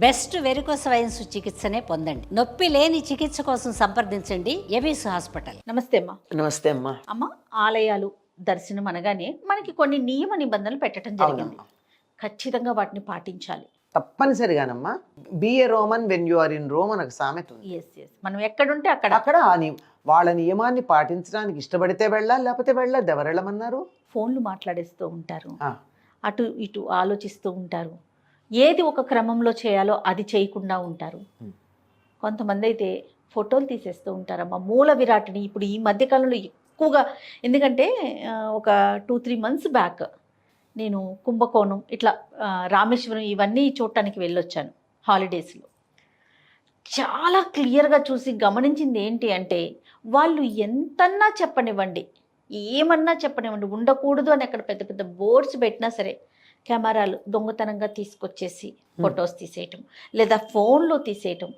Best varicose wines చికిత్సనే పొందండి. నొప్పి లేని చికిత్స కోసం సంప్రదించండి ఎబిస్ హాస్పిటల్. నమస్తే అమ్మా. నమస్తే అమ్మా. అమ్మ, ఆలయాలు దర్శనం అనగానే మనకి కొన్ని నియమ నిబంధనలు పెట్టడం జరిగింది. ఖచ్చితంగా వాటిని పాటించాలి. తప్పనిసరిగానమ్మా. Be a Roman when you are in Rome అని ఒక సామెత ఉంది. మనం ఎక్కడుంటే అక్కడ అక్కడ వాళ్ళ నియమాన్ని పాటించడానికి ఇష్టపడితే వెళ్ళాలి, లేకపోతే వెళ్ళదు. ఎవరు వెళ్ళమన్నారు? ఫోన్లు మాట్లాడేస్తూ ఉంటారు, అటు ఇటు ఆలోచిస్తూ ఉంటారు, ఏది ఒక క్రమంలో చేయాలో అది చేయకుండా ఉంటారు. కొంతమంది అయితే ఫోటోలు తీసేస్తూ ఉంటారమ్మా. మూల విరాట్ని ఇప్పుడు ఈ మధ్యకాలంలో ఎక్కువగా, ఎందుకంటే ఒక 2-3 months బ్యాక్ నేను కుంభకోణం ఇట్లా రామేశ్వరం ఇవన్నీ చూడటానికి వెళ్ళొచ్చాను హాలిడేస్లో. చాలా క్లియర్గా చూసి గమనించింది ఏంటి అంటే, వాళ్ళు ఎంతన్నా చెప్పనివ్వండి, ఏమన్నా చెప్పనివ్వండి, ఉండకూడదు అని అక్కడ పెద్ద పెద్ద బోర్డ్స్ పెట్టినా సరే కెమెరాలు దొంగతనంగా తీసుకొచ్చేసి ఫొటోస్ తీసేయటం, లేదా ఫోన్లో తీసేయటం,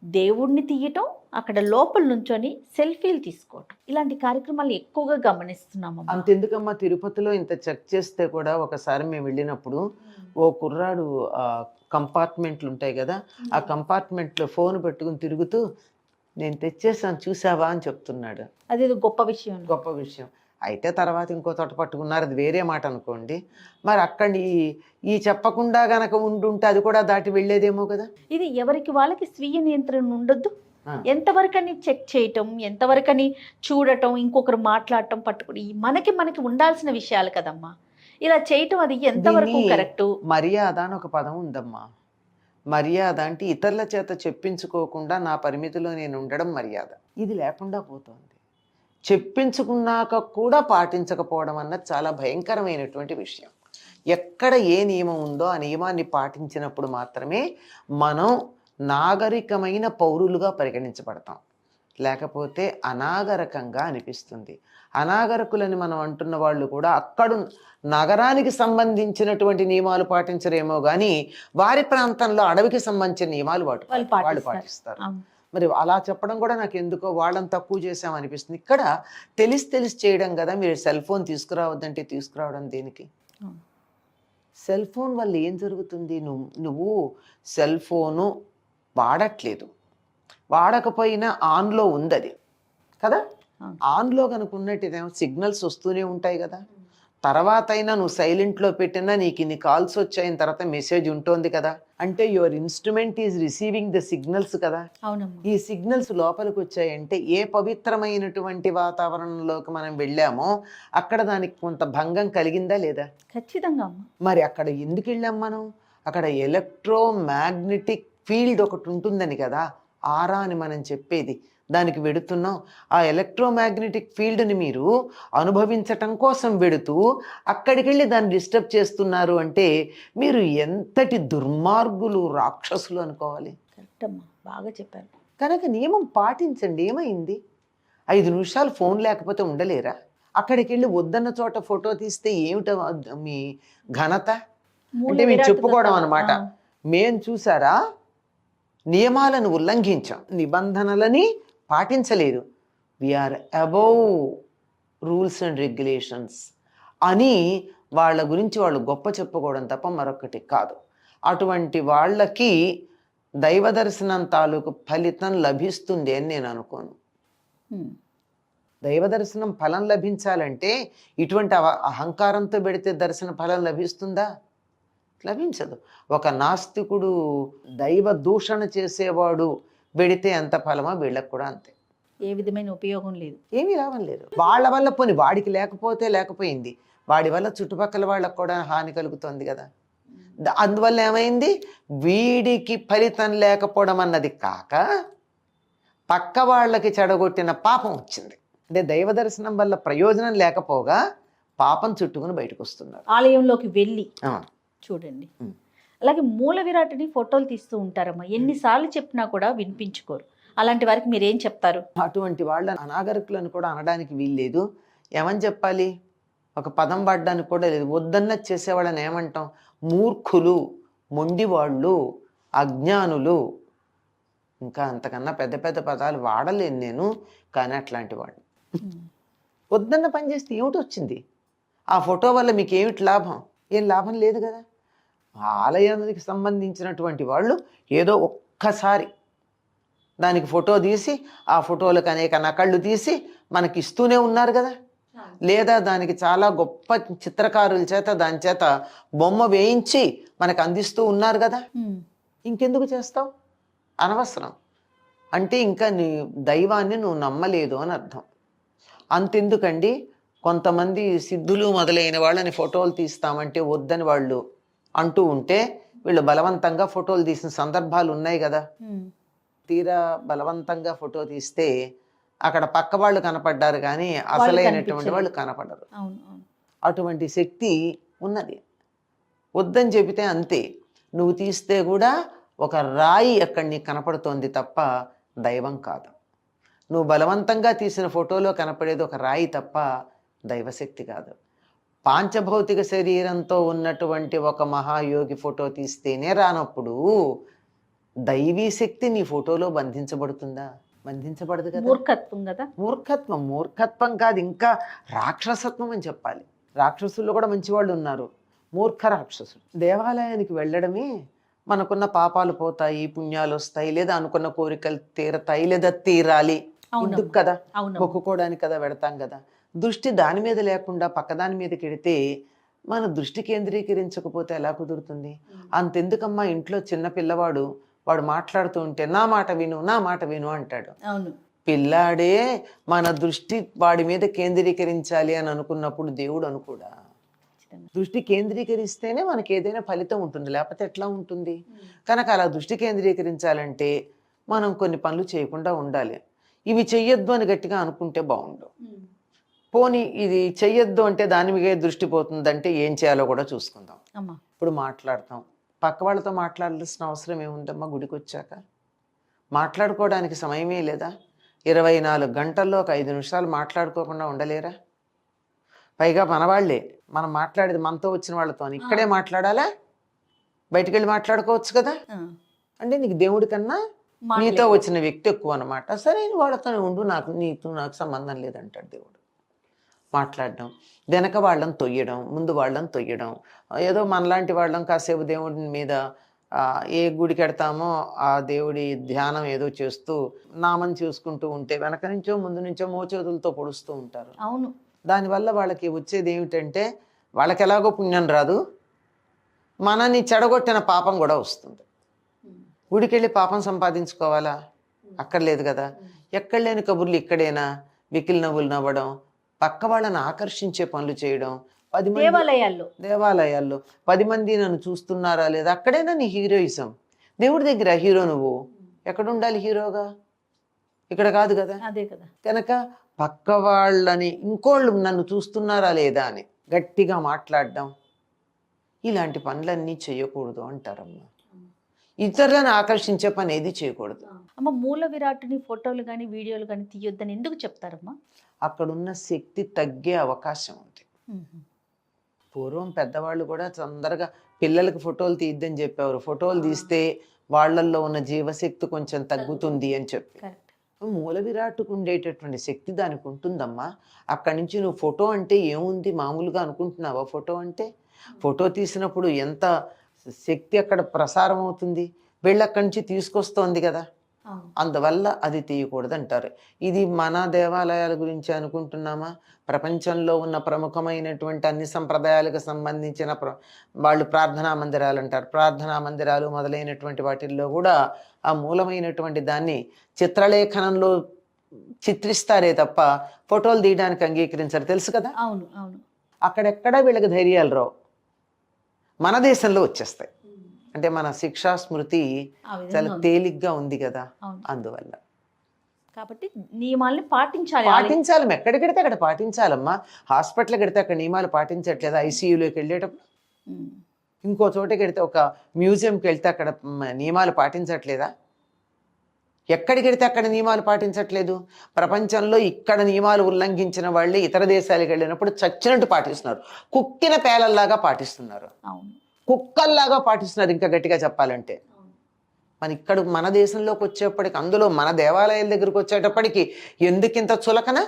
దేవుణ్ణి తీయటం, అక్కడ లోపల నుంచొని సెల్ఫీలు తీసుకోవటం, ఇలాంటి కార్యక్రమాలు ఎక్కువగా గమనిస్తున్నాము. అంతెందుకమ్మా, తిరుపతిలో ఇంత చెక్ చేస్తే కూడా ఒకసారి మేము వెళ్ళినప్పుడు ఓ కుర్రాడు కంపార్ట్మెంట్లు ఉంటాయి కదా, ఆ కంపార్ట్మెంట్లో ఫోన్ పెట్టుకుని తిరుగుతూ నేను తెచ్చేసాను చూసావా అని చెప్తున్నాడు. అదేదో గొప్ప విషయం. గొప్ప విషయం అయితే తర్వాత ఇంకో తోట పట్టుకున్నారు, అది వేరే మాట అనుకోండి. మరి అక్కడి ఈ చెప్పకుండా గనక ఉండుంటే అది కూడా దాటి వెళ్ళేదేమో కదా. ఇది ఎవరికి వాళ్ళకి స్వీయ నియంత్రణ ఉండొద్దు. ఎంతవరకని చెక్ చేయటం, ఎంతవరకని చూడటం, ఇంకొకరు మాట్లాడటం, పట్టుకుని మనకి ఉండాల్సిన విషయాలు కదమ్మా. ఇలా చేయటం అది ఎంతవరకు కరెక్ట్? మర్యాద అని ఒక పదం ఉందమ్మా. మర్యాద అంటే ఇతరుల చేత చెప్పించుకోకుండా నా పరిమితిలో నేను ఉండడం మర్యాద. ఇది లేకుండా పోతుంది. చెప్పించుకున్నాక కూడా పాటించకపోవడం అన్నది చాలా భయంకరమైనటువంటి విషయం. ఎక్కడ ఏ నియమం ఉందో ఆ నియమాన్ని పాటించినప్పుడు మాత్రమే మనం నాగరికమైన పౌరులుగా పరిగణించబడతాం. లేకపోతే అనాగరికంగా అనిపిస్తుంది. అనాగరికులని మనం అంటున్న వాళ్ళు కూడా అక్కడ నగరానికి సంబంధించినటువంటి నియమాలు పాటించరేమో కానీ వారి ప్రాంతంలో అడవికి సంబంధించిన నియమాలు వాళ్ళు పాటిస్తారు. మరి అలా చెప్పడం కూడా నాకు ఎందుకో వాళ్ళని తక్కువ చేసామనిపిస్తుంది. ఇక్కడ తెలిసి చేయడం కదా. మీరు సెల్ ఫోన్ తీసుకురావద్దంటే తీసుకురావడం దేనికి? సెల్ ఫోన్ వల్ల ఏం జరుగుతుంది? నువ్వు సెల్ ఫోను వాడట్లేదు, వాడకపోయినా ఆన్లో ఉంది అది కదా. ఆన్లో కనుక ఉన్నట్టేమో సిగ్నల్స్ వస్తూనే ఉంటాయి కదా. తర్వాత అయినా నువ్వు సైలెంట్లో పెట్టినా నీకు ఇన్ని కాల్స్ వచ్చాయిన తర్వాత మెసేజ్ ఉంటుంది కదా. అంటే your instrument is receiving the signals కదా. ఈ సిగ్నల్స్ లోపలికి వచ్చాయంటే ఏ పవిత్రమైనటువంటి వాతావరణంలోకి మనం వెళ్ళామో అక్కడ దానికి కొంత భంగం కలిగిందా లేదా? ఖచ్చితంగా. మరి అక్కడ ఎందుకు వెళ్ళాం మనం? అక్కడ ఎలక్ట్రోమాగ్నెటిక్ ఫీల్డ్ ఒకటి ఉంటుందని కదా ఆరా అని మనం చెప్పేది. దానికి వెడుతున్నాం. ఆ ఎలక్ట్రోమాగ్నెటిక్ ఫీల్డ్ని మీరు అనుభవించటం కోసం వెడుతూ అక్కడికి వెళ్ళి దాన్ని డిస్టర్బ్ చేస్తున్నారు అంటే మీరు ఎంతటి దుర్మార్గులు, రాక్షసులు అనుకోవాలి. కరెక్ట్ అమ్మా, బాగా చెప్పారు. కనుక నియమం పాటించండి. ఏమైంది? 5 నిమిషాలు ఫోన్ లేకపోతే ఉండలేరా? అక్కడికి వెళ్ళి వద్దన్న చోట ఫోటో తీస్తే ఏమిటో మీ ఘనత అంటే మీరు చెప్పుకోవడం అనమాట. మేం చూసారా నియమాలను ఉల్లంఘించాం, నిబంధనలని పాటించలేదు, we are above rules and regulations అని వాళ్ళ గురించి వాళ్ళు గొప్ప చెప్పుకోవడం తప్ప మరొకటి కాదు. అటువంటి వాళ్ళకి దైవ దర్శనం తాలూకు ఫలితం లభిస్తుంది అని నేను అనుకోను. దైవ దర్శనం ఫలం లభించాలంటే ఇటువంటి అహంకారంతో పెడితే దర్శన ఫలం లభిస్తుందా? లభించదు. ఒక నాస్తికుడు దైవ దూషణ చేసేవాడు వెడితే ఎంత ఫలమో వీళ్ళకి కూడా అంతే. ఏ విధమైన ఉపయోగం లేదు, ఏమీ లాభం లేదు. వాళ్ళ వల్ల పోని వాడికి లేకపోయింది, వాడి వల్ల చుట్టుపక్కల వాళ్ళకు కూడా హాని కలుగుతుంది కదా. అందువల్ల ఏమైంది? వీడికి ఫలితం లేకపోవడం అన్నది కాక పక్క వాళ్ళకి చెడగొట్టిన పాపం వచ్చింది. అంటే దైవ దర్శనం వల్ల ప్రయోజనం లేకపోగా పాపం చుట్టుకుని బయటకు వస్తున్నారు. ఆలయంలోకి వెళ్ళి చూడండి. అలాగే మూల విరాట్ని ఫోటోలు తీస్తూ ఉంటారమ్మా. ఎన్నిసార్లు చెప్పినా కూడా వినిపించుకోరు. అలాంటి వారికి మీరేం చెప్తారు? అటువంటి వాళ్ళని అనాగరికులను కూడా అనడానికి వీల్లేదు. ఏమని చెప్పాలి? ఒక పదం పడ్డానికి కూడా లేదు. వద్దన్న చేసేవాళ్ళని ఏమంటాం? మూర్ఖులు, మొండివాళ్ళు, అజ్ఞానులు. ఇంకా అంతకన్నా పెద్ద పెద్ద పదాలు వాడలేను నేను. కానీ అట్లాంటి వాళ్ళు వద్దన్న పని చేస్తే ఏమిటి వచ్చింది? ఆ ఫోటో వల్ల మీకు ఏమిటి లాభం? ఏం లాభం లేదు కదా. ఆ ఆలయానికి సంబంధించినటువంటి వాళ్ళు ఏదో ఒక్కసారి దానికి ఫోటో తీసి ఆ ఫోటోలకు అనేక నకళ్ళు తీసి మనకి ఇస్తూనే ఉన్నారు కదా. లేదా దానికి చాలా గొప్ప చిత్రకారుల చేత దాని చేత బొమ్మ వేయించి మనకు అందిస్తూ ఉన్నారు కదా. ఇంకెందుకు చేస్తావు? అనవసరం. అంటే ఇంకా నీ దైవాన్ని నువ్వు నమ్మలేదు అని అర్థం. అంతెందుకండి, కొంతమంది సిద్ధులు మొదలైన వాళ్ళని ఫోటోలు తీస్తామంటే వద్దని వాళ్ళు అంటూ ఉంటే వీళ్ళు బలవంతంగా ఫోటోలు తీసిన సందర్భాలు ఉన్నాయి కదా. తీరా బలవంతంగా ఫోటో తీస్తే అక్కడ పక్క వాళ్ళు కనపడ్డారు కానీ అసలైనటువంటి వాళ్ళు కనపడరు. అటువంటి శక్తి ఉన్నది. వద్దని చెబితే అంతే. నువ్వు తీస్తే కూడా ఒక రాయి అక్కడ నీకు కనపడుతోంది తప్ప దైవం కాదు. నువ్వు బలవంతంగా తీసిన ఫోటోలో కనపడేది ఒక రాయి తప్ప దైవశక్తి కాదు. పాంచభౌతిక శరీరంతో ఉన్నటువంటి ఒక మహాయోగి ఫోటో తీస్తేనే రానప్పుడు దైవీ శక్తి నీ ఫోటోలో బంధించబడుతుందా? బంధించబడదు కదా. మూర్ఖత్వం కదా. మూర్ఖత్వం కాదు, ఇంకా రాక్షసత్వం అని చెప్పాలి. రాక్షసుల్లో కూడా మంచివాళ్ళు ఉన్నారు, మూర్ఖ రాక్షసులు. దేవాలయానికి వెళ్ళడమే మనకున్న పాపాలు పోతాయి, పుణ్యాలు వస్తాయి, లేదా అనుకున్న కోరికలు తీరతాయి, లేదా తీరాలి ఎందుకు కదా, మొక్కుకోవడానికి కదా వెడతాం కదా. దృష్టి దాని మీద లేకుండా పక్కదాని మీదకి వెడితే మన దృష్టి కేంద్రీకరించకపోతే ఎలా కుదురుతుంది? అంతెందుకమ్మా, ఇంట్లో చిన్న పిల్లవాడు వాడు మాట్లాడుతూ ఉంటే నా మాట విను, నా మాట విను అంటాడు. పిల్లాడే మన దృష్టి వాడి మీద కేంద్రీకరించాలి అని అనుకున్నప్పుడు దేవుడు అనుకోడా? దృష్టి కేంద్రీకరిస్తేనే మనకి ఏదైనా ఫలితం ఉంటుంది, లేకపోతే ఎట్లా ఉంటుంది? కనుక అలా దృష్టి కేంద్రీకరించాలంటే మనం కొన్ని పనులు చేయకుండా ఉండాలి. ఇవి చెయ్యొద్దు అని గట్టిగా అనుకుంటే బాగుండు. పోనీ ఇది చెయ్యొద్దు అంటే దాని మీద దృష్టి పోతుందంటే ఏం చేయాలో కూడా చూసుకుందాం. ఇప్పుడు మాట్లాడతాం, పక్క వాళ్ళతో మాట్లాడాల్సిన అవసరం ఏముందమ్మా? గుడికి వచ్చాక మాట్లాడుకోవడానికి సమయమే లేదా? 24 గంటల్లో ఒక 5 నిమిషాలు మాట్లాడుకోకుండా ఉండలేరా? పైగా మనవాళ్లే, మనం మాట్లాడేది మనతో వచ్చిన వాళ్ళతో ఇక్కడే మాట్లాడాలా? బయటికి వెళ్ళి మాట్లాడుకోవచ్చు కదా. అంటే నీకు దేవుడి కన్నా నీతో వచ్చిన వ్యక్తి ఎక్కువ అనమాట. సరే వాళ్ళతోనే ఉండు, నాకు సంబంధం లేదంటాడు దేవుడు. మాట్లాడడం, వెనక వాళ్ళని తొయ్యడం, ముందు వాళ్ళని తొయ్యడం, ఏదో మనలాంటి వాళ్ళం కాసేపు దేవుడి మీద ఏ గుడికి వెడతామో ఆ దేవుడి ధ్యానం ఏదో చేస్తూ నామం చూసుకుంటూ ఉంటే వెనక నుంచో ముందు నుంచో మోచేతులతో పొడుస్తూ ఉంటారు. అవును. దానివల్ల వాళ్ళకి వచ్చేది ఏమిటంటే వాళ్ళకి ఎలాగో పుణ్యం రాదు, మనని చెడగొట్టిన పాపం కూడా వస్తుంది. గుడికి వెళ్ళి పాపం సంపాదించుకోవాలా? అక్కర్లేదు కదా. ఎక్కడ లేని కబుర్లు ఇక్కడేనా? వికిలి నవ్వులు నవ్వడం, పక్క వాళ్ళని ఆకర్షించే పనులు చేయడం, దేవాలయాల్లో 10 మంది నన్ను చూస్తున్నారా లేదా, అక్కడైనా నీ హీరోయిజం. దేవుడి దగ్గర హీరో నువ్వు ఎక్కడ ఉండాలి హీరోగా? ఇక్కడ కాదు కదా. కనుక పక్క వాళ్ళని ఇంకోళ్ళు నన్ను చూస్తున్నారా లేదా అని గట్టిగా మాట్లాడడం, ఇలాంటి పనులన్నీ చేయకూడదు అంటారమ్మా. ఇతరులను ఆకర్షించే పని ఏది చేయకూడదు. అమ్మ, మూల విరాట్టుని ఫోటోలు కానీ వీడియోలు కానీ తీయొద్దని ఎందుకు చెప్తారమ్మా? అక్కడున్న శక్తి తగ్గే అవకాశం ఉంది. పూర్వం పెద్దవాళ్ళు కూడా తొందరగా పిల్లలకి ఫోటోలు తీయద్దని చెప్పేవారు. ఫోటోలు తీస్తే వాళ్ళల్లో ఉన్న జీవశక్తి కొంచెం తగ్గుతుంది అని చెప్పి. మూల విరాట్టుకు ఉండేటటువంటి శక్తి దానికి ఉంటుందమ్మా. అక్కడి నుంచి నువ్వు ఫోటో అంటే ఏముంది మామూలుగా అనుకుంటున్నావా? ఫోటో తీసినప్పుడు ఎంత శక్తి అక్కడ ప్రసారం అవుతుంది, వీళ్ళు అక్కడి నుంచి తీసుకొస్తోంది కదా. అందువల్ల అది తీయకూడదు అంటారు. ఇది మన దేవాలయాల గురించి అనుకుంటున్నామా? ప్రపంచంలో ఉన్న ప్రముఖమైనటువంటి అన్ని సంప్రదాయాలకు సంబంధించిన వాళ్ళు ప్రార్థనా మందిరాలు అంటారు. ప్రార్థనా మందిరాలు మొదలైనటువంటి వాటిల్లో కూడా ఆ మూలమైనటువంటి దాన్ని చిత్రలేఖనంలో చిత్రిస్తారే తప్ప ఫోటోలు తీయడానికి అంగీకరించారు, తెలుసు కదా. అవును అవును. అక్కడెక్కడ వీళ్ళకి ధైర్యాలు రావు, మన దేశంలో వచ్చేస్తాయి. అంటే మన శిక్షా స్మృతి చాలా తేలిగ్గా ఉంది కదా, అందువల్ల. కాబట్టి నియమాల్ని పాటించాలి. ఎక్కడికెడితే అక్కడ పాటించాలమ్మా. హాస్పిటల్కి వెడితే అక్కడ నియమాలు పాటించట్లేదా? ఐసీయూలోకి వెళ్ళేటప్పుడు ఇంకో చోటకి వెడితే, ఒక మ్యూజియంకి వెళ్తే అక్కడ నియమాలు పాటించట్లేదా? ఎక్కడికి వెడితే అక్కడ నియమాలు పాటించట్లేదు. ప్రపంచంలో ఇక్కడ నియమాలు ఉల్లంఘించిన వాళ్ళే ఇతర దేశాలకు వెళ్ళినప్పుడు చచ్చినట్టు పాటిస్తున్నారు, కుక్కిన పేలల్లాగా పాటిస్తున్నారు, కుక్కల్లాగా పాటిస్తున్నారు. ఇంకా గట్టిగా చెప్పాలంటే మన దేశంలోకి వచ్చేప్పటికి, అందులో మన దేవాలయాల దగ్గరకు వచ్చేటప్పటికి ఎందుకింత చులకన?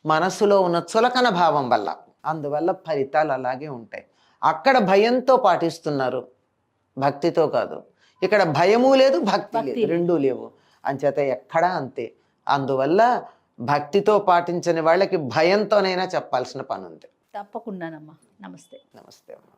మనసులో ఉన్న చులకన భావం వల్ల. అందువల్ల ఫలితాలు అలాగే ఉంటాయి. అక్కడ భయంతో పాటిస్తున్నారు, భక్తితో కాదు. ఇక్కడ భయము లేదు, భక్తి లేదు, రెండూ లేవు. అంచేత ఎక్కడా అంతే. అందువల్ల భక్తితో పాటించని వాళ్ళకి భయంతోనైనా చెప్పాల్సిన పని ఉంది. తప్పకుండానమ్మా. నమస్తే. నమస్తే అమ్మా.